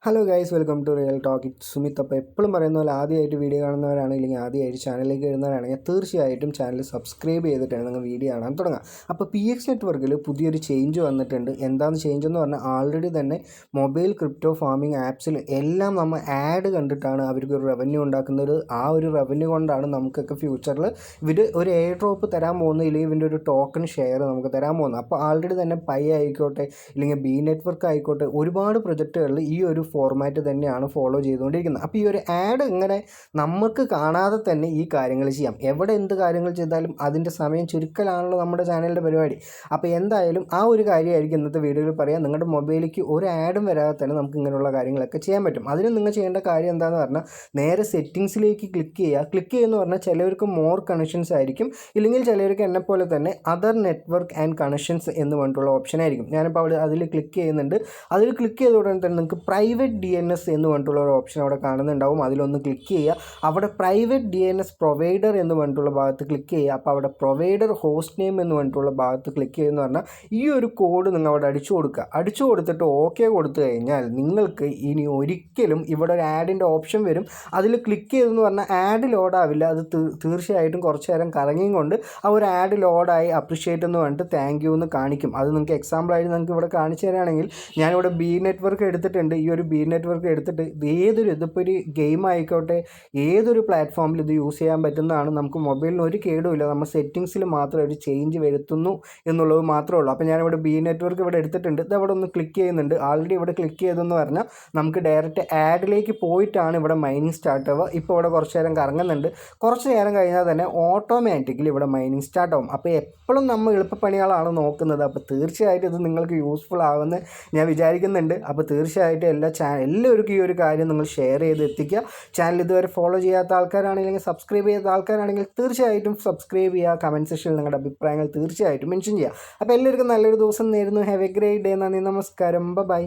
Hello guys, welcome to real talk. It Sumith. അപ്പോൾ എപ്പോഴും പറയുന്ന പോലെ ആദ്യമായിട്ട് വീഡിയോ കാണുന്നവരാണ്, ഇല്ലെങ്കിൽ ആദ്യമായിട്ട് ചാനലിലേക്ക് വരുന്നവരാണെങ്കിൽ തീർച്ചയായിട്ടും ചാനൽ സബ്സ്ക്രൈബ് ചെയ്തിട്ടാണ് നിങ്ങൾ വീഡിയോ കാണാൻ തുടങ്ങുക. അപ്പോൾ PX നെറ്റ്വർക്കിൽ പുതിയൊരു ചേഞ്ച് വന്നിട്ടുണ്ട്. എന്താണ് ചേഞ്ച് എന്ന് പറഞ്ഞാൽ, ആൾറെഡി തന്നെ മൊബൈൽ ക്രിപ്റ്റോ ഫാമിംഗ് ആപ്സിൽ എല്ലാം നമ്മൾ ആഡ് കണ്ടിട്ടാണ് അവർക്ക് ഒരു റവന്യൂ ഉണ്ടാക്കുന്നത്. ആ ഒരു റവന്യൂ കൊണ്ടാണ് നമുക്കൊക്കെ ഫ്യൂച്ചറിൽ ഇവർ ഒരു എയർ ഡ്രോപ്പ് തരാൻ പോകുന്നത്, ഇല്ലെങ്കിൽ ഇവൻ്റെ ഒരു ടോക്കൺ ഷെയർ നമുക്ക് തരാൻ പോകുന്നത്. അപ്പോൾ ആൾറെഡി തന്നെ പൈ ആയിക്കോട്ടെ, ഇല്ലെങ്കിൽ ബി നെറ്റ്വർക്ക് ആയിക്കോട്ടെ, ഒരുപാട് പ്രൊജക്റ്റുകളിൽ ഈ ഒരു ഫോർമാറ്റ് തന്നെയാണ് ഫോളോ ചെയ്തുകൊണ്ടിരിക്കുന്നത്. അപ്പോൾ ഈ ഒരു ആഡ് ഇങ്ങനെ നമുക്ക് കാണാതെ തന്നെ ഈ കാര്യങ്ങൾ ചെയ്യാം. എവിടെ എന്ത് കാര്യങ്ങൾ ചെയ്താലും അതിൻ്റെ സമയം ചുരുക്കലാണല്ലോ നമ്മുടെ ചാനലിൻ്റെ പരിപാടി. അപ്പോൾ എന്തായാലും ആ ഒരു കാര്യമായിരിക്കും ഇന്നത്തെ വീഡിയോയിൽ പറയാം. നിങ്ങളുടെ മൊബൈലിലേക്ക് ഒരു ആഡും വരാതെ തന്നെ നമുക്ക് ഇങ്ങനെയുള്ള കാര്യങ്ങളൊക്കെ ചെയ്യാൻ പറ്റും. അതിന് നിങ്ങൾ ചെയ്യേണ്ട കാര്യം എന്താണെന്ന് പറഞ്ഞാൽ, നേരെ സെറ്റിങ്സിലേക്ക് ക്ലിക്ക് ചെയ്യുക. ക്ലിക്ക് ചെയ്യുമെന്ന് പറഞ്ഞാൽ ചിലവർക്ക് മോർ കണക്ഷൻസ് ആയിരിക്കും, ഇല്ലെങ്കിൽ ചിലവർക്ക് എന്നെപ്പോലെ തന്നെ അതർ നെറ്റ്വർക്ക് ആൻഡ് കണക്ഷൻസ് എന്ന് പറഞ്ഞിട്ടുള്ള ഓപ്ഷൻ ആയിരിക്കും. ഞാനിപ്പോൾ അതിൽ ക്ലിക്ക് ചെയ്യുന്നുണ്ട്. അതിൽ ക്ലിക്ക് ചെയ്ത ഉടനെ തന്നെ നിങ്ങൾക്ക് പ്രൈവറ്റ് DNS എന്ന് പറഞ്ഞിട്ടുള്ള ഒരു ഓപ്ഷൻ അവിടെ കാണുന്നുണ്ടാവും. അതിലൊന്ന് ക്ലിക്ക് ചെയ്യുക. അവിടെ പ്രൈവറ്റ് DNS പ്രൊവൈഡർ എന്ന് പറഞ്ഞിട്ടുള്ള ഭാഗത്ത് ക്ലിക്ക് ചെയ്യുക. അപ്പോൾ അവിടെ പ്രൊവൈഡർ ഹോസ്റ്റ് നെയിം എന്ന് പറഞ്ഞിട്ടുള്ള ഭാഗത്ത് ക്ലിക്ക് ചെയ്യുമെന്ന് പറഞ്ഞാൽ ഈ ഒരു കോഡ് നിങ്ങൾ അവിടെ അടിച്ചു കൊടുക്കുക. അടിച്ചു കൊടുത്തിട്ട് ഓക്കെ കൊടുത്തു കഴിഞ്ഞാൽ നിങ്ങൾക്ക് ഇനി ഒരിക്കലും ഇവിടെ ഒരു ആഡിൻ്റെ ഓപ്ഷൻ വരും. അതിൽ ക്ലിക്ക് ചെയ്തെന്ന് പറഞ്ഞാൽ ആഡ് ലോഡാവില്ല. അത് തീർച്ചയായിട്ടും കുറച്ച് നേരം കറങ്ങിയും കൊണ്ട് ആ ഒരു ആഡ് ലോഡായി അപ്രിഷ്യേറ്റ് എന്ന് പറഞ്ഞിട്ട് താങ്ക് യു എന്ന് കാണിക്കും. അത് നിങ്ങൾക്ക് എക്സാമ്പിളായിട്ട് നിങ്ങൾക്ക് ഇവിടെ കാണിച്ചു തരാണെങ്കിൽ, ഞാനിവിടെ ബി നെറ്റ്വർക്ക് എടുത്തിട്ടുണ്ട്. ഈ ഒരു ബി നെറ്റ്വർക്ക് എടുത്തിട്ട് ഇതിപ്പോൾ ഒരു ഗെയിം ആയിക്കോട്ടെ, ഏതൊരു പ്ലാറ്റ്ഫോമിൽ ഇത് യൂസ് ചെയ്യാൻ പറ്റുന്നതാണ്. നമുക്ക് മൊബൈലിന് ഒരു കേടുമില്ല. നമ്മൾ സെറ്റിങ്സിൽ മാത്രം ഒരു ചേഞ്ച് വരുത്തുന്നു എന്നുള്ളത് മാത്രമേ ഉള്ളൂ. അപ്പോൾ ഞാനിവിടെ ബി നെറ്റ്വർക്ക് ഇവിടെ എടുത്തിട്ടുണ്ട്. ഇത് അവിടെ ഒന്ന് ക്ലിക്ക് ചെയ്യുന്നുണ്ട്. ആൾറെഡി ഇവിടെ ക്ലിക്ക് ചെയ്തെന്ന് പറഞ്ഞാൽ നമുക്ക് ഡയറക്റ്റ് ആഡിലേക്ക് പോയിട്ടാണ് ഇവിടെ മൈനിങ് സ്റ്റാർട്ട് ആവുക. ഇപ്പോൾ ഇവിടെ കുറച്ച് നേരം കറങ്ങുന്നുണ്ട്. കുറച്ച് നേരം കഴിഞ്ഞാൽ തന്നെ ഓട്ടോമാറ്റിക്കലി ഇവിടെ മൈനിങ് സ്റ്റാർട്ട് ആവും. അപ്പോൾ എപ്പോഴും നമ്മൾ എളുപ്പപ്പണികളാണ് നോക്കുന്നത്. അപ്പോൾ തീർച്ചയായിട്ടും ഇത് നിങ്ങൾക്ക് യൂസ്ഫുൾ ആവുമെന്ന് ഞാൻ വിചാരിക്കുന്നുണ്ട്. അപ്പോൾ തീർച്ചയായിട്ടും എല്ലാവർക്കും ഈ ഒരു കാര്യം നിങ്ങൾ ഷെയർ ചെയ്ത് എത്തിക്കുക. ചാനൽ ഇതുവരെ ഫോളോ ചെയ്യാത്ത ആൾക്കാരാണെങ്കിൽ, സബ്സ്ക്രൈബ് ചെയ്യാത്ത ആൾക്കാരാണെങ്കിൽ തീർച്ചയായിട്ടും സബ്സ്ക്രൈബ് ചെയ്യുക. കമൻറ്റ് സെക്ഷനിൽ നിങ്ങളുടെ അഭിപ്രായങ്ങൾ തീർച്ചയായിട്ടും മെൻഷൻ ചെയ്യുക. അപ്പോൾ എല്ലാവർക്കും നല്ലൊരു ദിവസം നേരുന്നു. Have A great day. നന്ദി, നമസ്കാരം, ബൈ.